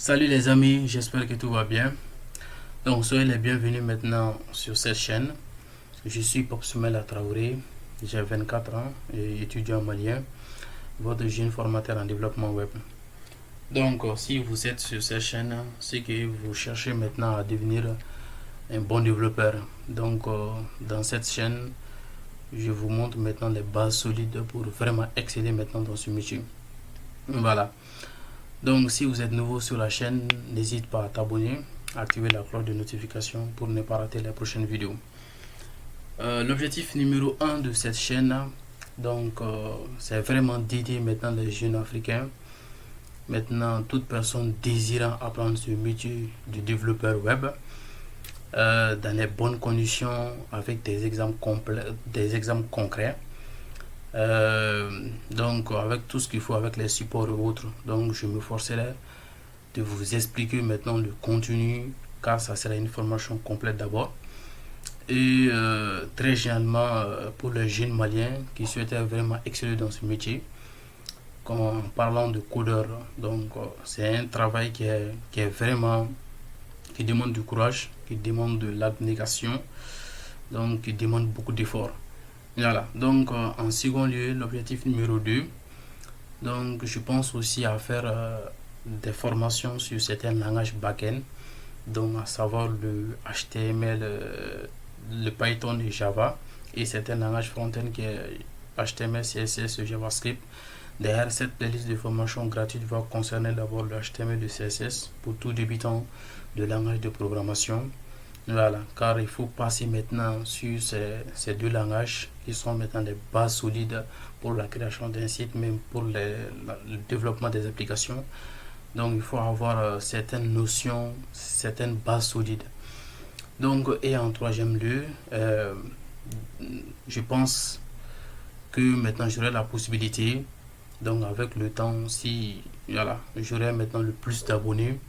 Salut les amis, j'espère que tout va bien. Donc soyez les bienvenus maintenant sur cette chaîne. Je suis Pop Soumela Traoré, j'ai 24 ans et étudiant malien, votre jeune formateur en développement web. Donc si vous êtes sur cette chaîne, c'est que vous cherchez maintenant à devenir un bon développeur. Donc dans cette chaîne, je vous montre maintenant les bases solides pour vraiment exceller maintenant dans ce métier. Voilà. Donc si vous êtes nouveau sur la chaîne, n'hésite pas à t'abonner, activer la cloche de notification pour ne pas rater les prochaines vidéos. L'objectif numéro 1 de cette chaîne, donc c'est vraiment d'aider maintenant les jeunes africains, maintenant toute personne désirant apprendre ce métier de développeur web dans les bonnes conditions avec des exemples concrets. Donc avec tout ce qu'il faut, avec les supports et autres. Donc je me forcerai de vous expliquer maintenant le contenu, car ça sera une formation complète d'abord. Et très généralement pour les jeunes maliens qui souhaitaient vraiment exceller dans ce métier, en parlant de codeur. Donc c'est un travail qui est vraiment, qui demande du courage, qui demande de l'abnégation, donc qui demande beaucoup d'efforts. Voilà, donc en second lieu, l'objectif numéro 2, donc je pense aussi à faire des formations sur certains langages back-end, donc à savoir le HTML, le Python et Java, et certains langages front-end qui est HTML, CSS, JavaScript. Derrière cette playlist de formation gratuite va concerner d'abord le HTML et le CSS pour tout débutant de langage de programmation. Voilà, car il faut passer maintenant sur ces deux langages qui sont maintenant les bases solides pour la création d'un site, même pour le développement des applications. Donc il faut avoir certaines notions, certaines bases solides. Donc, et en troisième lieu, je pense que maintenant j'aurai la possibilité, donc avec le temps, si voilà, j'aurai maintenant le plus d'abonnés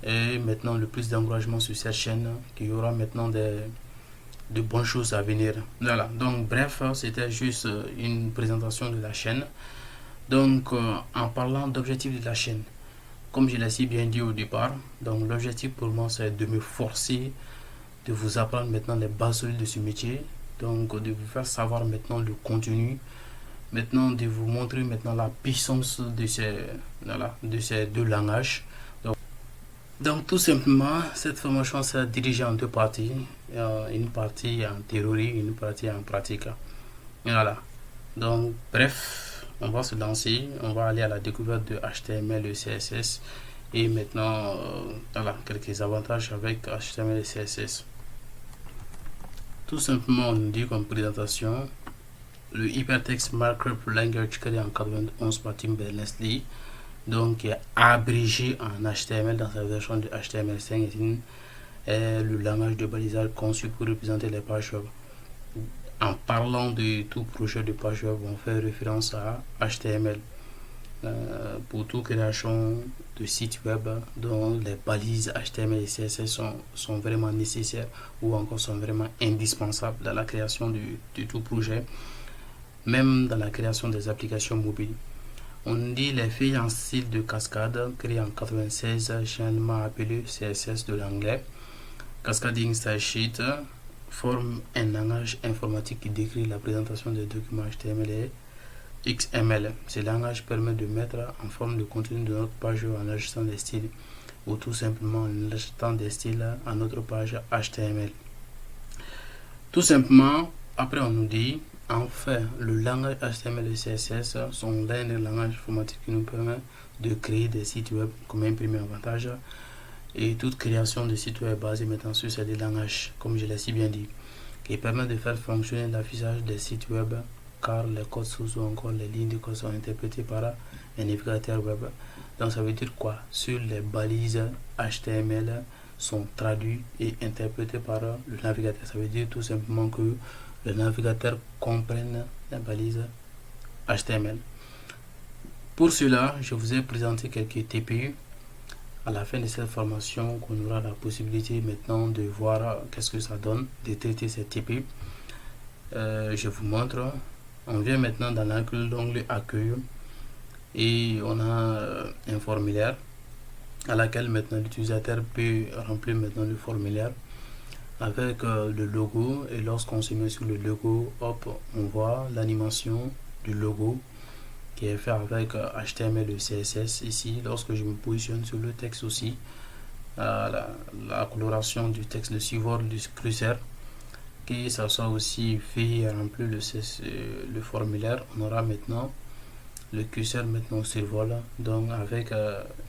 et maintenant le plus d'encouragement sur cette chaîne, qu'il y aura maintenant de bonnes choses à venir. Voilà, donc bref, c'était juste une présentation de la chaîne. Donc en parlant d'objectifs de la chaîne, comme je l'ai si bien dit au départ, donc l'objectif pour moi c'est de me forcer, de vous apprendre maintenant les bases solides de ce métier, donc de vous faire savoir maintenant le contenu, maintenant de vous montrer maintenant la puissance de ces deux langages. Donc tout simplement, cette formation sera dirigée en deux parties, une partie en théorie, une partie en pratique. Voilà. Donc bref, on va se lancer, on va aller à la découverte de HTML et CSS et maintenant voilà, quelques avantages avec HTML et CSS. Tout simplement, on nous dit comme présentation le Hypertext Markup Language créé en 91 par Tim Berners-Lee, donc qui est abrégé en HTML dans sa version de HTML5, est le langage de balisage conçu pour représenter les pages web. En parlant de tout projet de page web, on fait référence à HTML. Pour toute création de site web, dont les balises HTML et CSS sont vraiment nécessaires ou encore sont vraiment indispensables dans la création de tout projet, même dans la création des applications mobiles. On dit les feuilles en style de cascade créées en 96, généralement appelé CSS de l'anglais. Cascading Style Sheet forme un langage informatique qui décrit la présentation des documents HTML et XML. Ce langage permet de mettre en forme le contenu de notre page en ajustant des styles ou tout simplement en ajustant des styles à notre page HTML. Tout simplement, après on nous dit enfin, le langage HTML et CSS sont l'un des langages informatiques qui nous permet de créer des sites web comme un premier avantage. Et toute création de site web basée maintenant sur ces deux langages, comme je l'ai si bien dit, qui permet de faire fonctionner l'affichage des sites web, car les codes sources ou encore les lignes de code sont interprétées par un navigateur web. Donc ça veut dire quoi? Sur les balises HTML sont traduits et interprétés par le navigateur. Ça veut dire tout simplement que le navigateur comprenne la balise HTML. Pour cela, je vous ai présenté quelques TPU. À la fin de cette formation, on aura la possibilité maintenant de voir qu'est-ce que ça donne, de traiter ces TPU. Je vous montre. On vient maintenant dans l'onglet accueil et on a un formulaire. à laquelle maintenant l'utilisateur peut remplir maintenant le formulaire avec le logo, et lorsqu'on se met sur le logo, hop, on voit l'animation du logo qui est fait avec HTML et CSS. Ici, lorsque je me positionne sur le texte aussi, la coloration du texte, le support du curseur, que ça soit aussi fait et remplir le formulaire, on aura maintenant le curseur maintenant survole, donc avec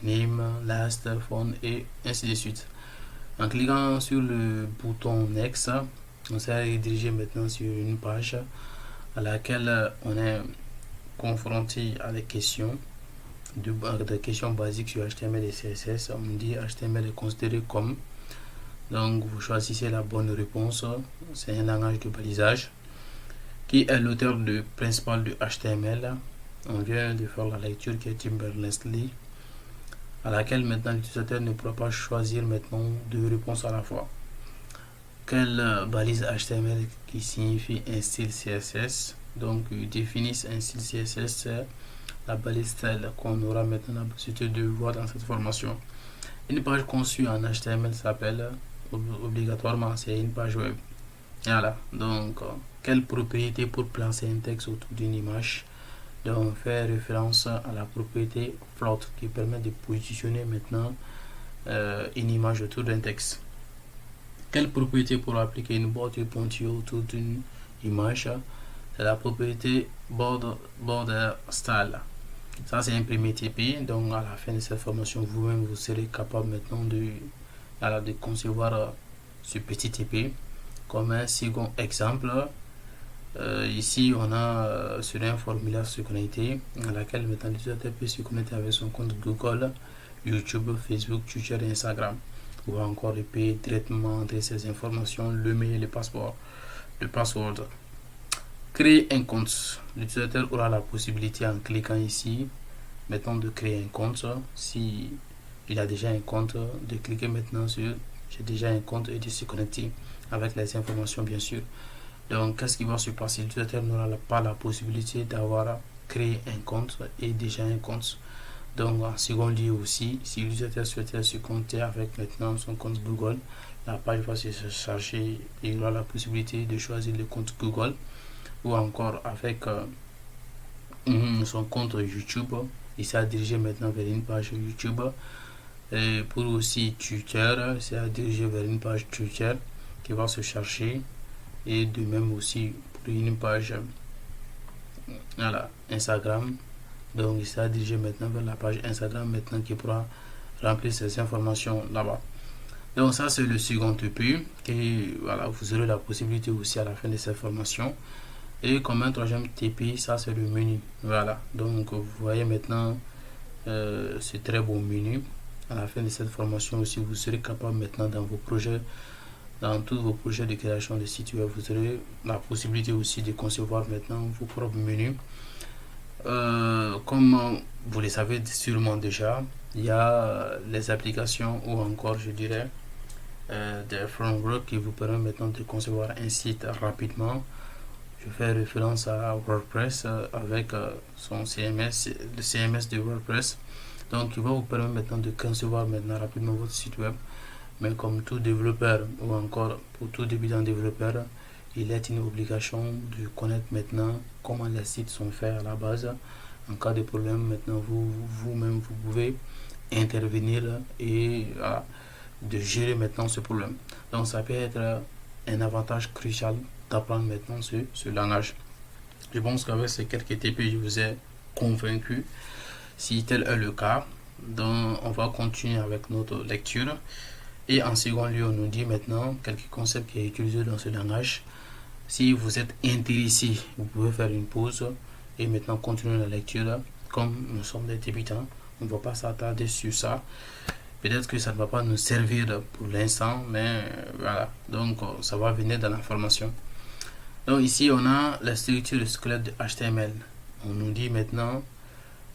name, last, phone et ainsi de suite. En cliquant sur le bouton Next, on sera redirigé maintenant sur une page à laquelle on est confronté à des questions, des questions basiques sur HTML et CSS. On dit HTML est considéré comme, donc vous choisissez la bonne réponse. C'est un langage de balisage. Qui est l'auteur principal du HTML? On vient de faire la lecture, qui est Tim Berners-Lee, à laquelle maintenant l'utilisateur ne pourra pas choisir maintenant deux réponses à la fois. Quelle balise HTML qui signifie un style CSS? Donc ils définissent un style CSS, c'est la balise style qu'on aura maintenant la possibilité de voir dans cette formation. Une page conçue en HTML s'appelle obligatoirement, c'est une page web. Voilà, donc quelle propriété pour placer un texte autour d'une image? Donc on fait référence à la propriété float qui permet de positionner maintenant une image autour d'un texte. Quelle propriété pour appliquer une bordure pointilleuse autour d'une image? C'est la propriété border style. Ça c'est un premier TP. Donc à la fin de cette formation, vous-même vous serez capable maintenant de concevoir ce petit TP. Comme un second exemple, ici on a sur un formulaire se connecter, à laquelle maintenant l'utilisateur peut se connecter avec son compte Google, YouTube, Facebook, Twitter et Instagram. Ou encore il peut directement entrer ces informations, le mail, le password. Créer un compte. L'utilisateur aura la possibilité, en cliquant ici maintenant, de créer un compte. Si il a déjà un compte, de cliquer maintenant sur j'ai déjà un compte et de se connecter avec les informations bien sûr. Donc qu'est-ce qui va se passer? L'utilisateur n'aura pas la possibilité d'avoir créé un compte et déjà un compte. Donc en second lieu aussi, si l'utilisateur souhaitait se connecter avec maintenant son compte Google, la page va se charger et il aura la possibilité de choisir le compte Google, ou encore avec son compte YouTube, il sera dirigé maintenant vers une page YouTube. Et pour aussi Twitter, c'est à diriger vers une page Twitter qui va se chercher, et de même aussi pour une page Instagram, donc il sera dirigé maintenant vers la page Instagram maintenant qui pourra remplir ces informations là-bas. Donc ça c'est le second TP, et voilà, vous aurez la possibilité aussi à la fin de cette formation. Et comme un troisième TP, ça c'est le menu. Voilà, donc vous voyez maintenant ce très beau menu. À la fin de cette formation aussi, vous serez capable maintenant dans vos projets, dans tous vos projets de création de sites web, vous aurez la possibilité aussi de concevoir maintenant vos propres menus. Comme vous le savez sûrement déjà, il y a les applications, ou encore je dirais des frameworks qui vous permettent maintenant de concevoir un site rapidement. Je fais référence à WordPress avec son CMS, le CMS de WordPress. Donc il va vous permettre maintenant de concevoir maintenant rapidement votre site web. Mais comme tout développeur, ou encore pour tout débutant développeur, il est une obligation de connaître maintenant comment les sites sont faits à la base. En cas de problème, maintenant vous-même vous pouvez intervenir et de gérer maintenant ce problème. Donc ça peut être un avantage crucial d'apprendre maintenant ce langage. Je pense qu'avec ces quelques TP, je vous ai convaincu. Si tel est le cas, donc on va continuer avec notre lecture. Et en second lieu, on nous dit maintenant quelques concepts qui sont utilisés dans ce langage. Si vous êtes intéressé, vous pouvez faire une pause et maintenant continuer la lecture. Comme nous sommes des débutants, on ne va pas s'attarder sur ça. Peut-être que ça ne va pas nous servir pour l'instant, mais voilà. Donc ça va venir dans la formation. Donc ici, on a la structure squelette de HTML. On nous dit maintenant,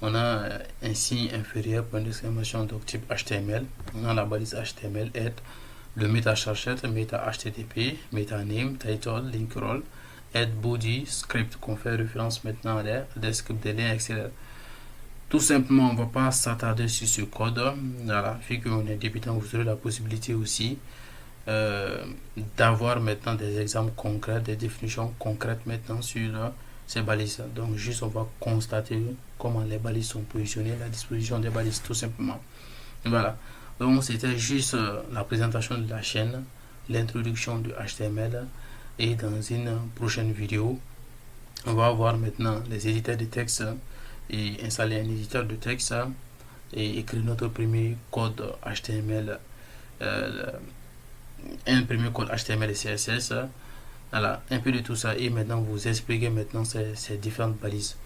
on a un signe inférieur, point d'exclamation, donc type HTML. On a la balise HTML, head, le meta chargette, meta HTTP, meta name, title, link role, head, body, script, qu'on fait référence maintenant à des scripts, des liens, etc. Tout simplement, on va pas s'attarder sur ce code. Voilà, vu qu'on est débutant, vous aurez la possibilité aussi d'avoir maintenant des exemples concrets, des définitions concrètes maintenant sur ces balises. Donc juste on va constater comment les balises sont positionnées, la disposition des balises tout simplement. Voilà, donc c'était juste la présentation de la chaîne, l'introduction du HTML, et dans une prochaine vidéo on va voir maintenant les éditeurs de texte et installer un éditeur de texte et écrire notre premier code HTML, un premier code HTML et CSS. Voilà, un peu de tout ça, et maintenant vous expliquer maintenant ces différentes balises.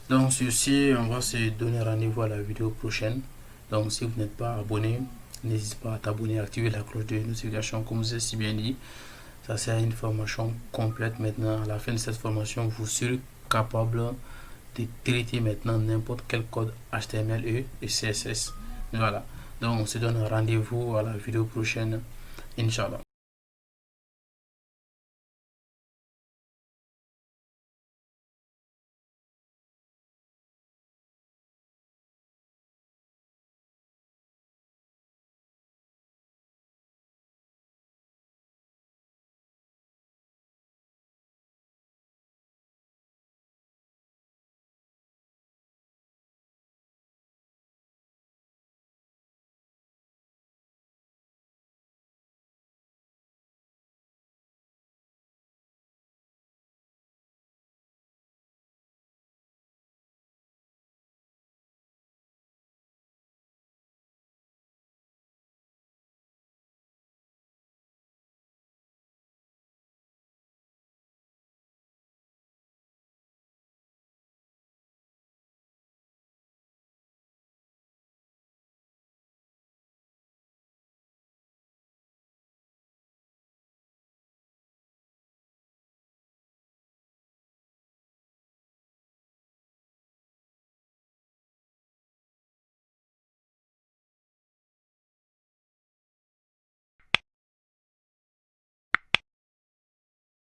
Donc sur ce, on va se donner rendez-vous à la vidéo prochaine. Donc si vous n'êtes pas abonné, n'hésitez pas à t'abonner, activer la cloche de notification comme je vous ai si bien dit. Ça c'est une formation complète maintenant. À la fin de cette formation, vous serez capable de traiter maintenant n'importe quel code HTML et CSS. Voilà. Donc on se donne rendez-vous à la vidéo prochaine. Inch'Allah.